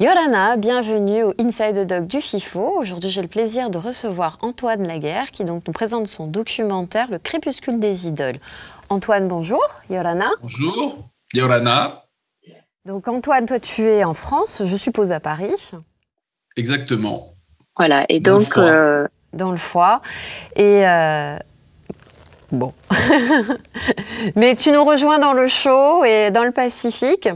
Yorana, bienvenue au Inside the Doc du FIFO. Aujourd'hui, j'ai le plaisir de recevoir Antoine Laguerre qui donc nous présente son documentaire Le crépuscule des idoles. Antoine, bonjour. Yorana. Bonjour, Yorana. Donc Antoine, toi tu es en France, je suppose à Paris. Exactement. Voilà, et Dans donc... Dans le froid. Et bon. Mais tu nous rejoins dans le chaud et dans le Pacifique,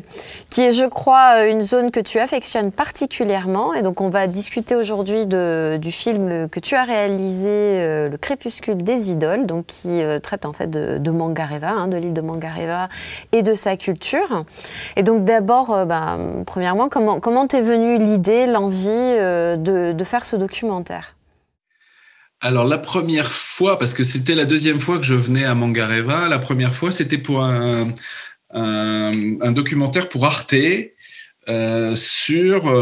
qui est, je crois, une zone que tu affectionnes particulièrement. Et donc, on va discuter aujourd'hui du film que tu as réalisé, Le crépuscule des idoles, donc qui traite en fait de Mangareva, de l'île de Mangareva et de sa culture. Et donc, d'abord, premièrement, comment t'est venue l'idée, l'envie de faire ce documentaire ? Alors, la première fois, parce que c'était la deuxième fois que je venais à Mangareva, la première fois, c'était pour un documentaire pour Arte sur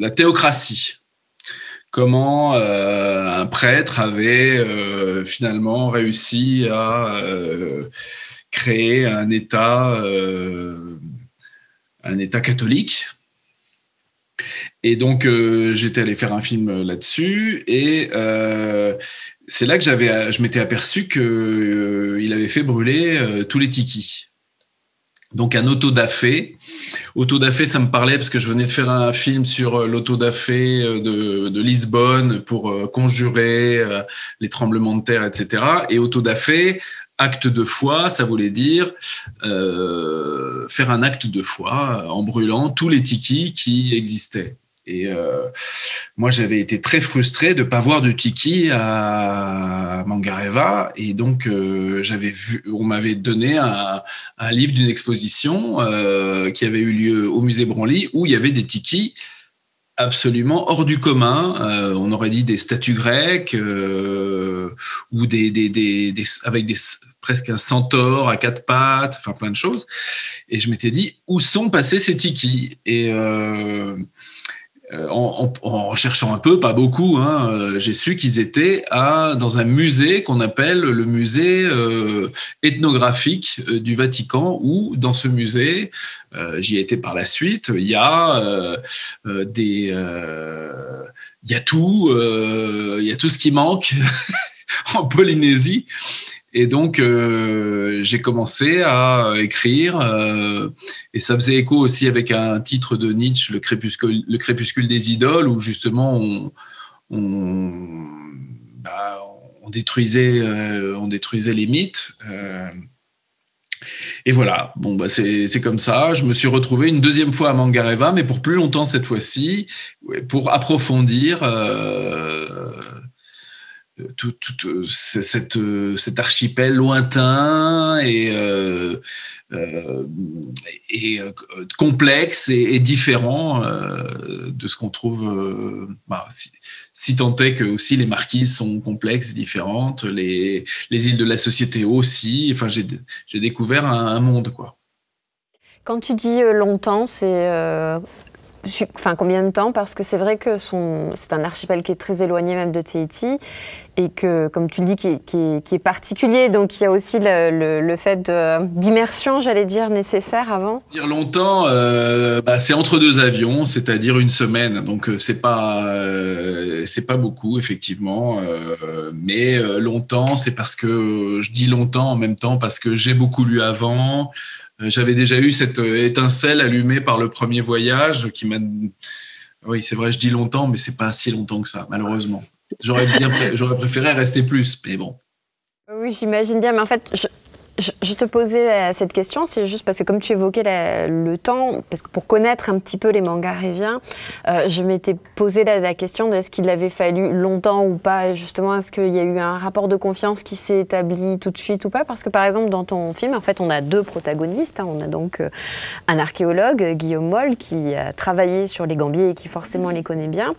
la théocratie. Comment un prêtre avait finalement réussi à créer un État catholique. Et donc, j'étais allé faire un film là-dessus et c'est là que je m'étais aperçu qu'il avait fait brûler tous les tikis. Donc, un autodafé. Autodafé, ça me parlait parce que je venais de faire un film sur l'autodafé de Lisbonne pour conjurer les tremblements de terre, etc. Et autodafé, acte de foi, ça voulait dire faire un acte de foi en brûlant tous les tikis qui existaient. Et moi, j'avais été très frustré de ne pas voir de tiki à Mangareva. Et donc, on m'avait donné un livre d'une exposition qui avait eu lieu au musée Branly où il y avait des tikis absolument hors du commun. On aurait dit des statues grecques ou avec presque un centaure à quatre pattes, enfin plein de choses. Et je m'étais dit, où sont passés ces tikis ? Et en recherchant un peu, pas beaucoup, j'ai su qu'ils étaient dans un musée qu'on appelle le musée ethnographique du Vatican, où dans ce musée, j'y ai été par la suite, il y a tout ce qui manque en Polynésie. Et donc, j'ai commencé à écrire, et ça faisait écho aussi avec un titre de Nietzsche, Le crépuscule des idoles, où justement on détruisait les mythes. Et voilà, c'est comme ça. Je me suis retrouvé une deuxième fois à Mangareva, mais pour plus longtemps cette fois-ci, pour approfondir tout cet archipel lointain et complexe et différent de ce qu'on trouve. Si tant est que aussi les marquises sont complexes et différentes, les îles de la Société aussi. Enfin, j'ai découvert un monde, quoi. Quand tu dis longtemps, c'est combien de temps ? Parce que c'est vrai que c'est un archipel qui est très éloigné même de Tahiti et que, comme tu le dis, qui est particulier. Donc, il y a aussi le fait d'immersion, j'allais dire, nécessaire avant. Dire longtemps, c'est entre deux avions, c'est-à-dire une semaine. Donc, c'est pas beaucoup, effectivement. Mais longtemps, c'est parce que je dis longtemps en même temps parce que j'ai beaucoup lu avant. J'avais déjà eu cette étincelle allumée par le premier voyage qui m'a... Oui, c'est vrai, je dis longtemps, mais c'est pas si longtemps que ça, malheureusement. J'aurais préféré rester plus, mais bon. Oui, j'imagine bien, mais en fait, je te posais cette question, c'est juste parce que comme tu évoquais le temps, parce que pour connaître un petit peu les Mangaréviens, je m'étais posé la question de est-ce qu'il avait fallu longtemps ou pas, et justement, est-ce qu'il y a eu un rapport de confiance qui s'est établi tout de suite ou pas ? Parce que par exemple, dans ton film, en fait, on a deux protagonistes. On a donc un archéologue, Guillaume Moll, qui a travaillé sur les Gambiers et qui forcément les connaît bien.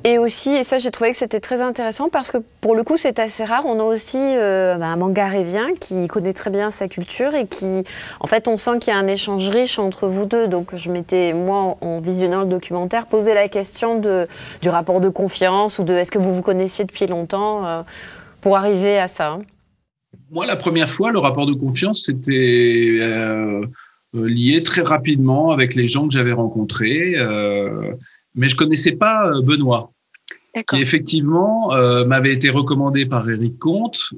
Et aussi, et ça, j'ai trouvé que c'était très intéressant parce que pour le coup, c'est assez rare. On a aussi un Mangarévien qui connaît très bien sa culture et qui, en fait, on sent qu'il y a un échange riche entre vous deux. Donc, je m'étais, moi, en visionnant le documentaire, posé la question du rapport de confiance ou de est-ce que vous vous connaissiez depuis longtemps pour arriver à ça. Moi, la première fois, le rapport de confiance, c'était lié très rapidement avec les gens que j'avais rencontrés. Mais je connaissais pas Benoît, qui effectivement m'avait été recommandé par Éric Comte.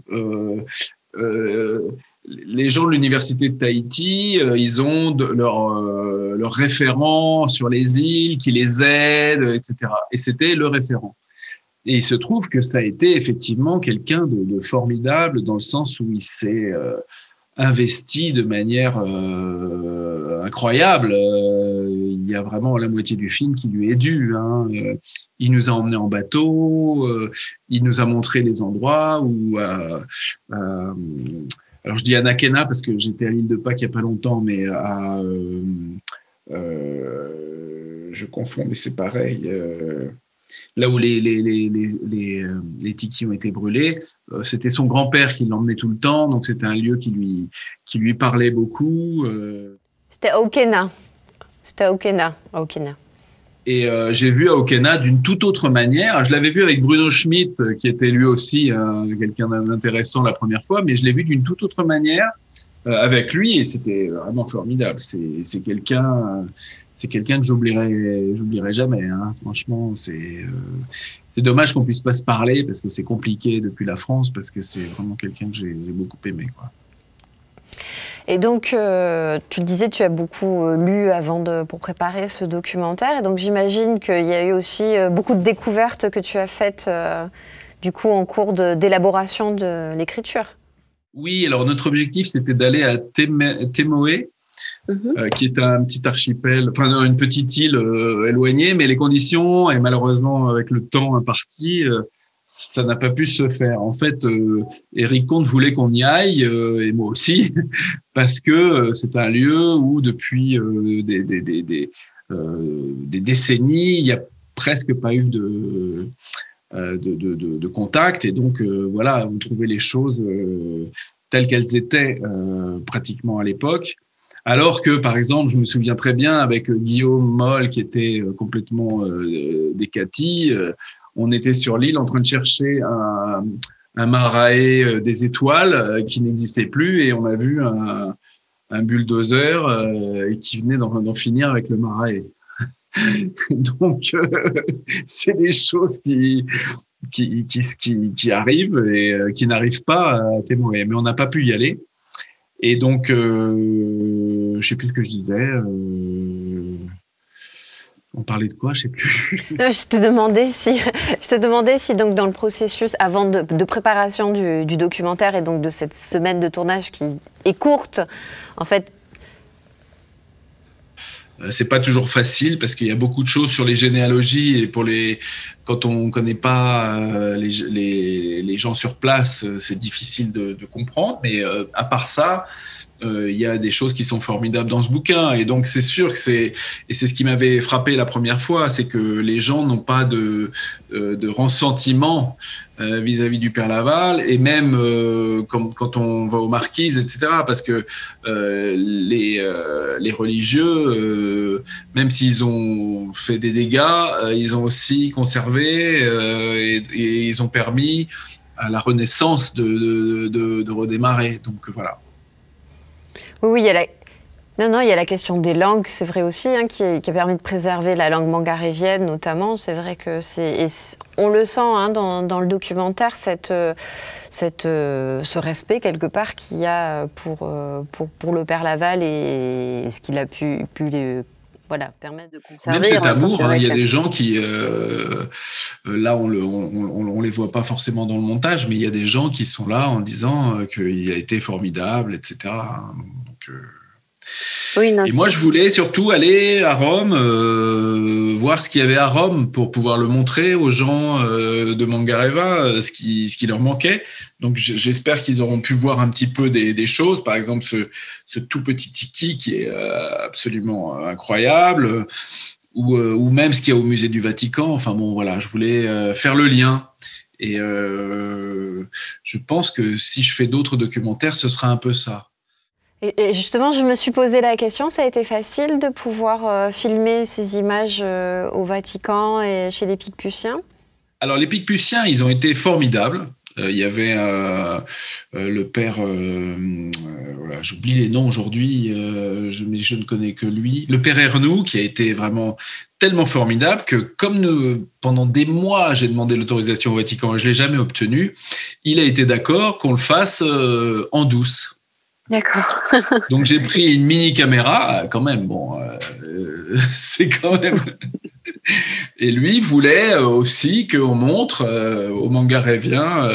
Les gens de l'université de Tahiti, ils ont leur référent sur les îles qui les aide, etc. Et c'était le référent. Et il se trouve que ça a été effectivement quelqu'un de formidable dans le sens où il s'est investi de manière incroyable. Il y a vraiment la moitié du film qui lui est due. Hein. Il nous a emmenés en bateau, il nous a montré les endroits où... alors je dis à Nakena parce que j'étais à l'île de Pâques il n'y a pas longtemps, mais je confonds, mais c'est pareil. Là où les tikis ont été brûlés, c'était son grand-père qui l'emmenait tout le temps, donc c'était un lieu qui lui parlait beaucoup. C'était à Okena. C'était à Okena. Et j'ai vu Okena d'une toute autre manière. Je l'avais vu avec Bruno Schmidt, qui était lui aussi quelqu'un d'intéressant la première fois, mais je l'ai vu d'une toute autre manière avec lui, et c'était vraiment formidable. C'est quelqu'un que j'oublierai jamais. Hein. Franchement, c'est dommage qu'on puisse pas se parler parce que c'est compliqué depuis la France, parce que c'est vraiment quelqu'un que j'ai beaucoup aimé, quoi. Et donc, tu le disais, tu as beaucoup lu pour préparer ce documentaire. Et donc, j'imagine qu'il y a eu aussi beaucoup de découvertes que tu as faites du coup en cours d'élaboration de l'écriture. Oui, alors notre objectif, c'était d'aller à Temoé, qui est un petit archipel, enfin une petite île éloignée, mais les conditions et malheureusement avec le temps imparti, ça n'a pas pu se faire. En fait, Éric Comte voulait qu'on y aille, et moi aussi, parce que c'est un lieu où depuis des décennies, il n'y a presque pas eu de contact, et donc voilà, on trouvait les choses telles qu'elles étaient pratiquement à l'époque. Alors que, par exemple, je me souviens très bien avec Guillaume Moll, qui était complètement décati, on était sur l'île en train de chercher un marae des étoiles qui n'existait plus, et on a vu un bulldozer qui venait d'en finir avec le marae. Donc, c'est des choses qui arrivent et qui n'arrivent pas à témoigner. Mais on n'a pas pu y aller. Et donc, je sais plus ce que je disais. On parlait de quoi? Je sais plus. Je te demandais si donc dans le processus, avant de préparation du documentaire et donc de cette semaine de tournage qui est courte, en fait. C'est pas toujours facile parce qu'il y a beaucoup de choses sur les généalogies, et quand on connaît pas les gens sur place, c'est difficile de comprendre. Mais à part ça, il y a des choses qui sont formidables dans ce bouquin, et donc c'est sûr que c'est ce qui m'avait frappé la première fois, c'est que les gens n'ont pas de ressentiment vis-à-vis du Père Laval, et même quand on va aux Marquises, etc., parce que les religieux, même s'ils ont fait des dégâts, ils ont aussi conservé et ils ont permis à la Renaissance de redémarrer. Donc voilà. Oui, il y a la question des langues, c'est vrai aussi, hein, qui a permis de préserver la langue mangarévienne notamment. C'est vrai que on le sent hein, dans le documentaire, ce respect quelque part qu'il y a pour le Père Laval et ce qu'il a pu permettre de conserver. Même cet amour, hein, il y a des gens qui, là on les voit pas forcément dans le montage, mais il y a des gens qui sont là en disant qu'il a été formidable, etc. Donc, oui, non, et moi, je voulais surtout aller à Rome, voir ce qu'il y avait à Rome pour pouvoir le montrer aux gens de Mangareva, ce qui leur manquait. Donc, j'espère qu'ils auront pu voir un petit peu des choses. Par exemple, ce tout petit tiki qui est absolument incroyable, ou même ce qu'il y a au musée du Vatican. Enfin bon, voilà, je voulais faire le lien. Et je pense que si je fais d'autres documentaires, ce sera un peu ça. Et justement, je me suis posé la question, ça a été facile de pouvoir filmer ces images au Vatican et chez les Picputiens? Alors, les Picputiens, ils ont été formidables. Il y avait le père, voilà, j'oublie les noms aujourd'hui, mais je ne connais que lui, le père Ernoult, qui a été vraiment tellement formidable que comme pendant des mois, j'ai demandé l'autorisation au Vatican et je ne l'ai jamais obtenue, il a été d'accord qu'on le fasse en douce. D'accord. Donc j'ai pris une mini caméra, quand même, bon, c'est quand même... Et lui voulait aussi qu'on montre aux Mangaréviens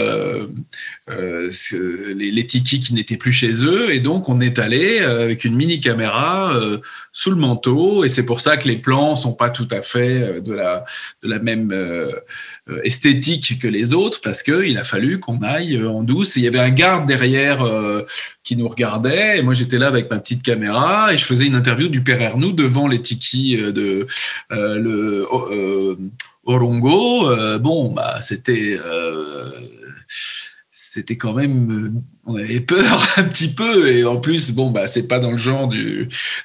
les tikis qui n'étaient plus chez eux. Et donc, on est allé avec une mini caméra sous le manteau. Et c'est pour ça que les plans ne sont pas tout à fait de la même esthétique que les autres, parce qu'il a fallu qu'on aille en douce. Et il y avait un garde derrière qui nous regardait. Et moi, j'étais là avec ma petite caméra et je faisais une interview du père Ernoult devant les tikis de le Orongo. Bon, bah, c'était quand même, on avait peur un petit peu. Et en plus, bon, bah, c'est pas dans le genre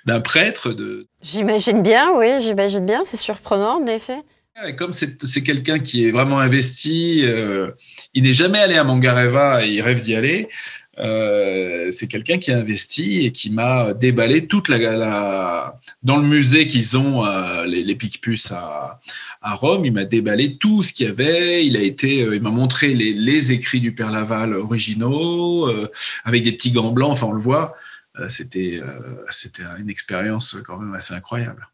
d'un prêtre. J'imagine bien, oui, j'imagine bien. C'est surprenant, en effet. Et comme c'est quelqu'un qui est vraiment investi, il n'est jamais allé à Mangareva et il rêve d'y aller. C'est quelqu'un qui a investi et qui m'a déballé toute dans le musée qu'ils ont, les Picpus à Rome. Il m'a déballé tout ce qu'il y avait. Il m'a montré les écrits du Père Laval originaux avec des petits gants blancs. Enfin, on le voit. C'était une expérience quand même assez incroyable.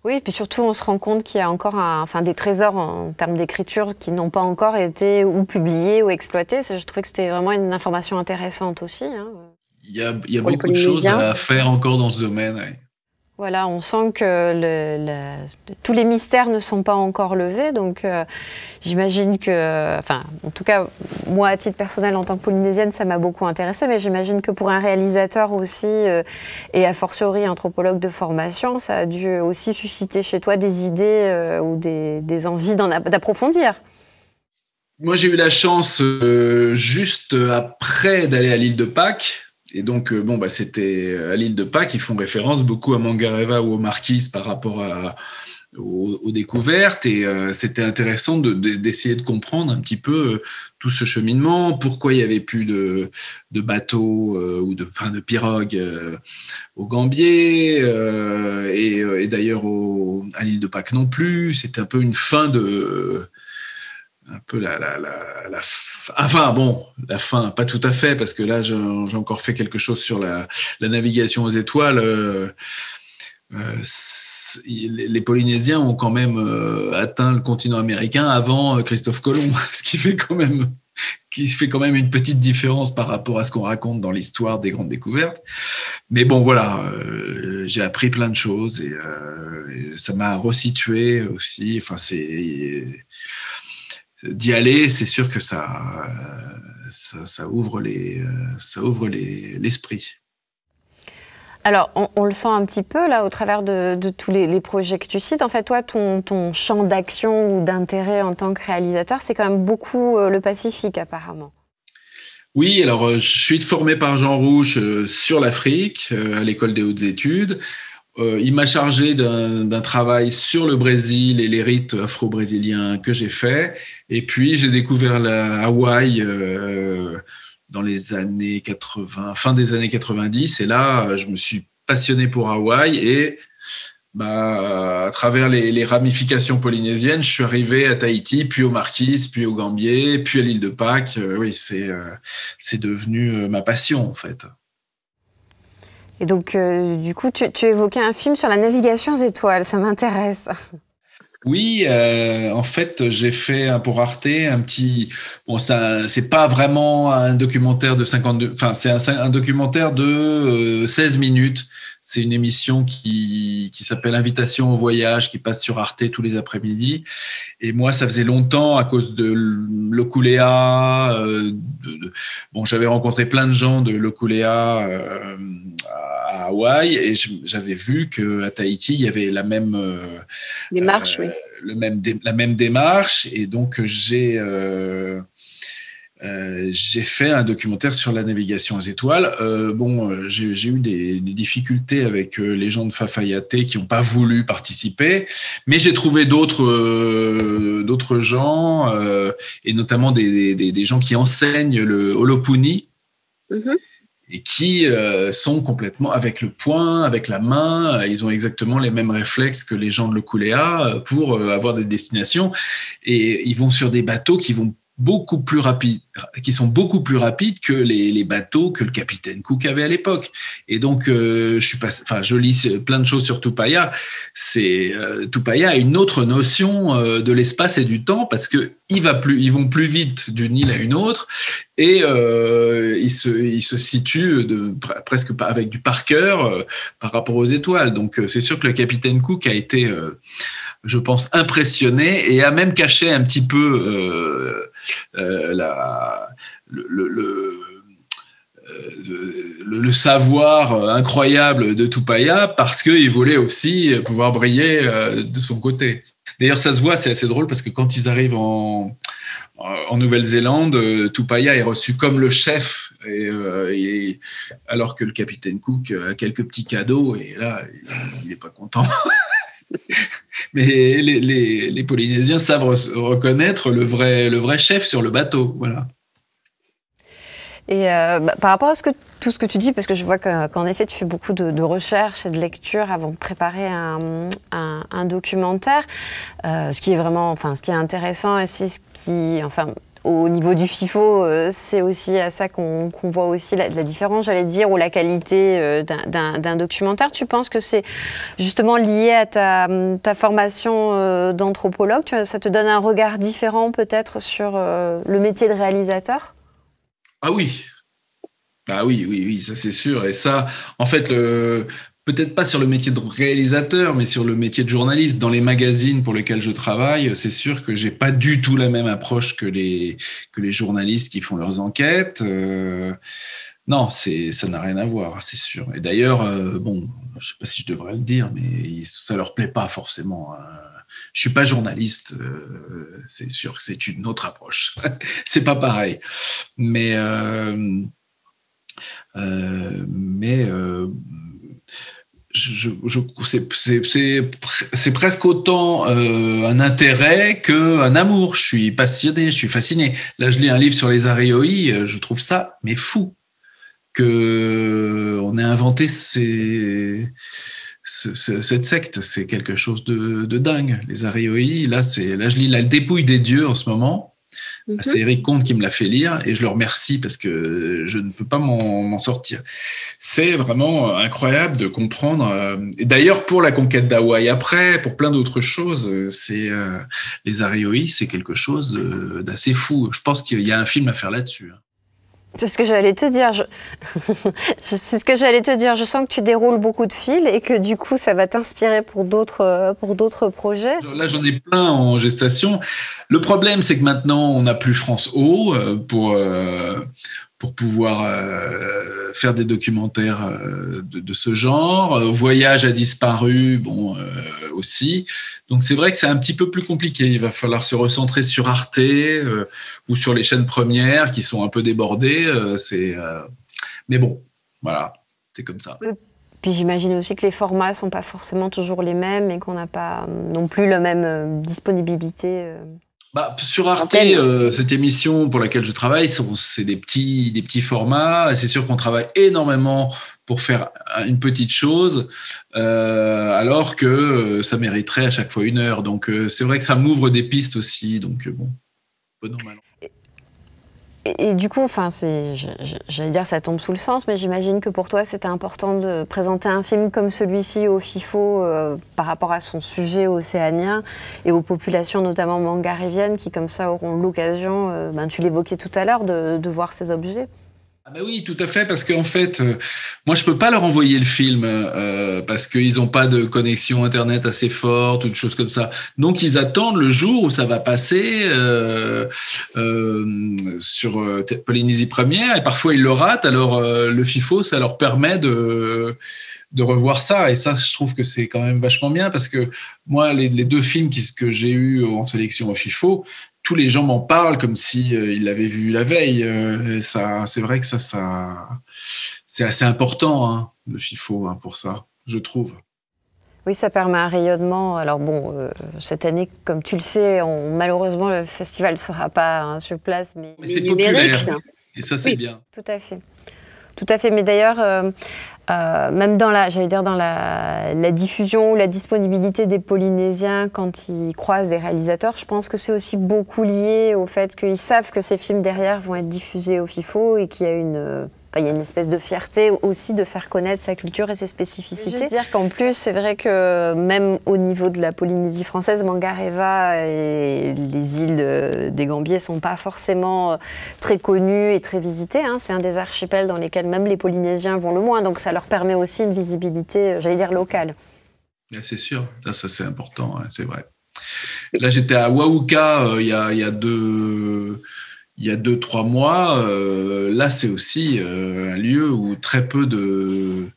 Oui, puis surtout, on se rend compte qu'il y a encore des trésors en termes d'écriture qui n'ont pas encore été ou publiés ou exploités. Je trouvais que c'était vraiment une information intéressante aussi. Hein. Il y a beaucoup de choses à faire encore dans ce domaine. Ouais. Voilà, on sent que tous les mystères ne sont pas encore levés, donc j'imagine que, en tout cas, moi, à titre personnel, en tant que polynésienne, ça m'a beaucoup intéressée, mais j'imagine que pour un réalisateur aussi, et a fortiori anthropologue de formation, ça a dû aussi susciter chez toi des idées ou des envies d'approfondir. Moi, j'ai eu la chance, juste après d'aller à l'île de Pâques. Et donc, c'était à l'île de Pâques, ils font référence beaucoup à Mangareva ou aux Marquises par rapport aux découvertes. Et c'était intéressant d'essayer de comprendre un petit peu tout ce cheminement, pourquoi il n'y avait plus de bateaux ou de pirogues au Gambier, et d'ailleurs à l'île de Pâques non plus. C'était un peu une fin de... un peu la fin, pas tout à fait, parce que là, j'ai encore fait quelque chose sur la navigation aux étoiles. Les Polynésiens ont quand même atteint le continent américain avant Christophe Colomb, ce qui fait quand même une petite différence par rapport à ce qu'on raconte dans l'histoire des grandes découvertes. Mais bon, voilà, j'ai appris plein de choses et ça m'a resitué aussi. Enfin, d'y aller, c'est sûr que ça ouvre l'esprit. Alors, on le sent un petit peu là au travers de tous les projets que tu cites. En fait, toi, ton champ d'action ou d'intérêt en tant que réalisateur, c'est quand même beaucoup le Pacifique apparemment. Oui, alors je suis formé par Jean Rouch sur l'Afrique à l'école des hautes études. Il m'a chargé d'un travail sur le Brésil et les rites afro-brésiliens que j'ai fait. Et puis, j'ai découvert Hawaï dans les années 80, fin des années 90. Et là, je me suis passionné pour Hawaï. Et à travers les ramifications polynésiennes, je suis arrivé à Tahiti, puis aux Marquises, puis au Gambier, puis à l'île de Pâques. Oui, c'est devenu ma passion, en fait. Et donc, du coup, tu évoquais un film sur la navigation aux étoiles, ça m'intéresse. Oui, en fait, j'ai fait pour Arte un petit... Bon, c'est pas vraiment un documentaire de 52... Enfin, c'est un documentaire de 16 minutes. C'est une émission qui s'appelle Invitation au voyage, qui passe sur Arte tous les après-midi. Et moi, ça faisait longtemps, à cause de l'Okulea. J'avais rencontré plein de gens de l'Okulea à Hawaï, et j'avais vu qu'à Tahiti, il y avait la même démarche, oui. la même démarche. Et donc, j'ai fait un documentaire sur la navigation aux étoiles. J'ai eu des difficultés avec les gens de Fafayaté qui n'ont pas voulu participer, mais j'ai trouvé d'autres gens, et notamment des gens qui enseignent le holopuni. Mm-hmm. Et qui sont complètement avec le poing, avec la main. Ils ont exactement les mêmes réflexes que les gens de l'Okulea pour avoir des destinations. Et ils vont sur des bateaux qui sont beaucoup plus rapides que les bateaux que le capitaine Cook avait à l'époque. Et donc, je lis plein de choses sur Tupaya. Tupaya a une autre notion de l'espace et du temps parce que ils vont plus vite d'une île à une autre, et ils se situent presque avec du par cœur par rapport aux étoiles. Donc, c'est sûr que le capitaine Cook a été je pense, impressionné et a même caché un petit peu le savoir incroyable de Tupaya parce qu'il voulait aussi pouvoir briller de son côté. D'ailleurs, ça se voit, c'est assez drôle parce que quand ils arrivent en Nouvelle-Zélande, Tupaya est reçu comme le chef, alors que le capitaine Cook a quelques petits cadeaux et là, il n'est pas content. Mais les Polynésiens savent reconnaître le vrai chef sur le bateau, voilà. Et par rapport à tout ce que tu dis, parce que je vois qu'en effet tu fais beaucoup de recherches et de lectures avant de préparer un documentaire, ce qui est intéressant et c'est ce qui, au niveau du FIFO, c'est aussi à ça qu'on voit aussi la différence, j'allais dire, ou la qualité d'un documentaire. Tu penses que c'est justement lié à ta formation d'anthropologue? Ça te donne un regard différent peut-être sur le métier de réalisateur? Ah oui. Ah oui, ça c'est sûr. Et ça, en fait, peut-être pas sur le métier de réalisateur, mais sur le métier de journaliste. Dans les magazines pour lesquels je travaille, c'est sûr que j'ai pas du tout la même approche que les journalistes qui font leurs enquêtes. Non, ça n'a rien à voir, c'est sûr. Et d'ailleurs, je sais pas si je devrais le dire, mais ça leur plaît pas forcément. Je suis pas journaliste, c'est sûr que c'est une autre approche. C'est pas pareil. C'est presque autant un intérêt qu'un amour. Je suis passionné, je suis fasciné. Là, je lis un livre sur les Arioi, je trouve ça mais fou qu'on ait inventé cette secte. C'est quelque chose de dingue. Les Arioi, là, je lis La dépouille des dieux en ce moment. C'est Eric Comte qui me l'a fait lire et je le remercie parce que je ne peux pas m'en sortir. C'est vraiment incroyable de comprendre. Et d'ailleurs, pour la conquête d'Hawaï après, pour plein d'autres choses, les Arioi, c'est quelque chose d'assez fou. Je pense qu'il y a un film à faire là-dessus. C'est ce que j'allais te dire. C'est ce que j'allais te dire. Je sens que tu déroules beaucoup de fils et que du coup, ça va t'inspirer pour d'autres projets. Là, j'en ai plein en gestation. Le problème, c'est que maintenant, on n'a plus France O pour pouvoir faire des documentaires de ce genre. Voyage a disparu, aussi. Donc, c'est vrai que c'est un petit peu plus compliqué. Il va falloir se recentrer sur Arte ou sur les chaînes premières qui sont un peu débordées. Mais bon, voilà, c'est comme ça. Puis j'imagine aussi que les formats ne sont pas forcément toujours les mêmes et qu'on n'a pas non plus la même disponibilité. Sur Arte, cette émission pour laquelle je travaille, c'est des petits formats. C'est sûr qu'on travaille énormément pour faire une petite chose, alors que ça mériterait à chaque fois 1 heure. Donc, c'est vrai que ça m'ouvre des pistes aussi. Donc, peu normal. Et du coup, j'allais dire ça tombe sous le sens, mais j'imagine que pour toi, c'était important de présenter un film comme celui-ci au FIFO par rapport à son sujet océanien et aux populations notamment mangaréviennes qui, comme ça, auront l'occasion, tu l'évoquais tout à l'heure, de voir ces objets. Ah ben oui, tout à fait, parce qu'en fait, moi, je peux pas leur envoyer le film parce qu'ils n'ont pas de connexion Internet assez forte ou de choses comme ça. Donc, ils attendent le jour où ça va passer sur Polynésie Première et parfois, ils le ratent. Alors, le FIFO, ça leur permet de revoir ça. Et ça, je trouve que c'est quand même vachement bien parce que moi, les 2 films que j'ai eus en sélection au FIFO, tous les gens m'en parlent comme si ils l'avaient vu la veille. C'est vrai que ça c'est assez important, hein, le FIFO, hein, pour ça, je trouve. Oui, ça permet un rayonnement. Alors bon, cette année, comme tu le sais, malheureusement, le festival ne sera pas sur place. Mais c'est populaire, et ça, c'est oui, bien. Tout à fait. Tout à fait. Mais d'ailleurs, même dans la diffusion ou la disponibilité des Polynésiens quand ils croisent des réalisateurs, je pense que c'est aussi beaucoup lié au fait qu'ils savent que ces films derrière vont être diffusés au FIFO et qu'il y a il y a une espèce de fierté aussi de faire connaître sa culture et ses spécificités. Je veux dire qu'en plus, c'est vrai que même au niveau de la Polynésie française, Mangareva et les îles des Gambiers ne sont pas forcément très connues et très visitées. Hein. C'est un des archipels dans lesquels même les Polynésiens vont le moins. Donc ça leur permet aussi une visibilité, j'allais dire, locale. C'est sûr, ça c'est important, hein, c'est vrai. Là, j'étais à Wauka il y a 2-3 mois. Là, c'est aussi un lieu où très peu de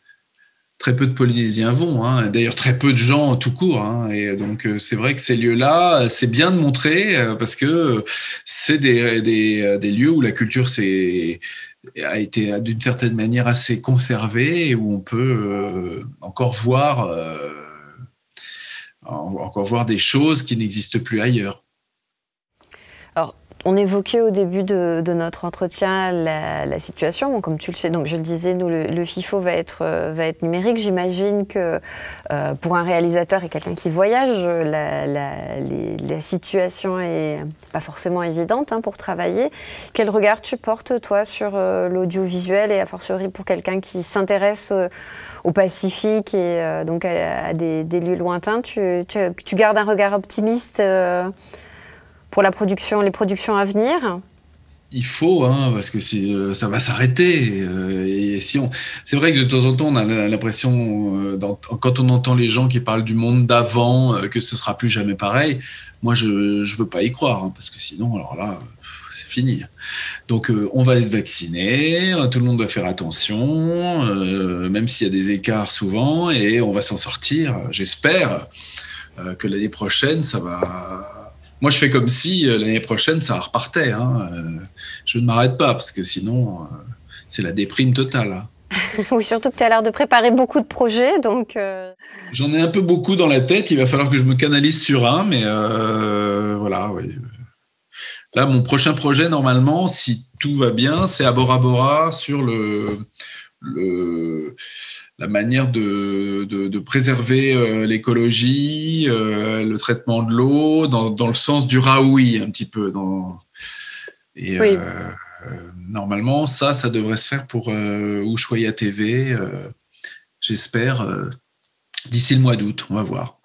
Polynésiens vont, hein. D'ailleurs très peu de gens tout court, hein. Et donc c'est vrai que ces lieux-là, c'est bien de montrer parce que c'est des lieux où la culture a été d'une certaine manière assez conservée et où on peut encore voir des choses qui n'existent plus ailleurs. Alors, on évoquait au début de notre entretien la situation. Bon, comme tu le sais, donc je le disais, nous, le FIFO va être numérique. J'imagine que pour un réalisateur et quelqu'un qui voyage, la situation est pas forcément évidente, hein, pour travailler. Quel regard tu portes, toi, sur l'audiovisuel et a fortiori pour quelqu'un qui s'intéresse au Pacifique et donc à des lieux lointains? Tu gardes un regard optimiste pour les productions à venir? Il faut, hein, parce que ça va s'arrêter. C'est vrai que de temps en temps, on a l'impression, quand on entend les gens qui parlent du monde d'avant, que ce sera plus jamais pareil. Moi, je veux pas y croire, hein, parce que sinon, alors là, c'est fini. Donc, on va se vacciner, tout le monde doit faire attention, même s'il y a des écarts souvent, et on va s'en sortir. J'espère que l'année prochaine, ça va. Moi, je fais comme si l'année prochaine, ça repartait, hein. Je ne m'arrête pas, parce que sinon, c'est la déprime totale, hein. Oui, surtout que tu as l'air de préparer beaucoup de projets, donc... J'en ai un peu beaucoup dans la tête, il va falloir que je me canalise sur un, mais voilà, oui. Là, mon prochain projet, normalement, si tout va bien, c'est à Bora Bora sur la manière de préserver l'écologie, le traitement de l'eau, dans le sens du Raoui, un petit peu. Oui. Normalement, ça devrait se faire pour Ushuaïa TV, j'espère, d'ici le mois d'août, on va voir.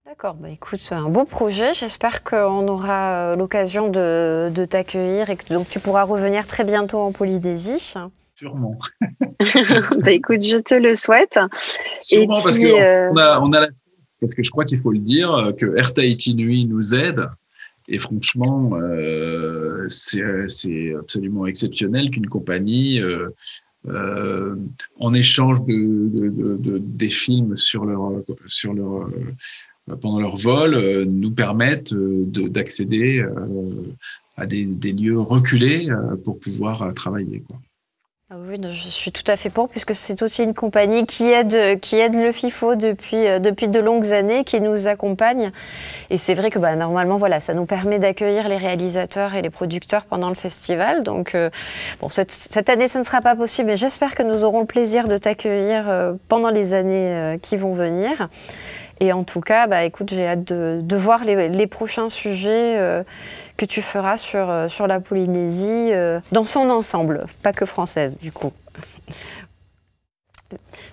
D'accord, bah écoute, c'est un beau projet. J'espère qu'on aura l'occasion de t'accueillir et que donc, tu pourras revenir très bientôt en Polynésie. Sûrement. Bah écoute, je te le souhaite. Sûrement, et puis, parce qu'on a parce que je crois qu'il faut le dire, que Air Tahiti Nui nous aide. Et franchement, c'est absolument exceptionnel qu'une compagnie, en échange des films pendant leur vol, nous permettent d'accéder à des lieux reculés pour pouvoir travailler, quoi. Oui, je suis tout à fait pour, puisque c'est aussi une compagnie qui aide le FIFO depuis de longues années, qui nous accompagne. Et c'est vrai que normalement, voilà, ça nous permet d'accueillir les réalisateurs et les producteurs pendant le festival. Donc, bon, cette année, ça ne sera pas possible, mais j'espère que nous aurons le plaisir de t'accueillir pendant les années qui vont venir. Et en tout cas, écoute, j'ai hâte de voir les prochains sujets que tu feras sur la Polynésie dans son ensemble, pas que française du coup.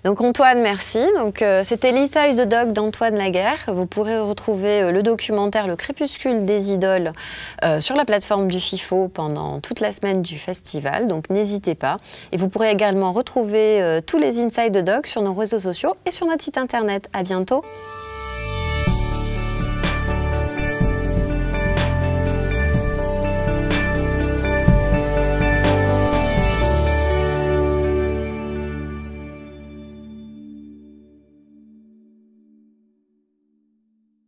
Donc Antoine, merci. Donc c'était l'Inside the Dog d'Antoine Laguerre. Vous pourrez retrouver le documentaire Le Crépuscule des idoles sur la plateforme du FIFO pendant toute la semaine du festival. Donc n'hésitez pas. Et vous pourrez également retrouver tous les Inside the Dog sur nos réseaux sociaux et sur notre site internet. À bientôt.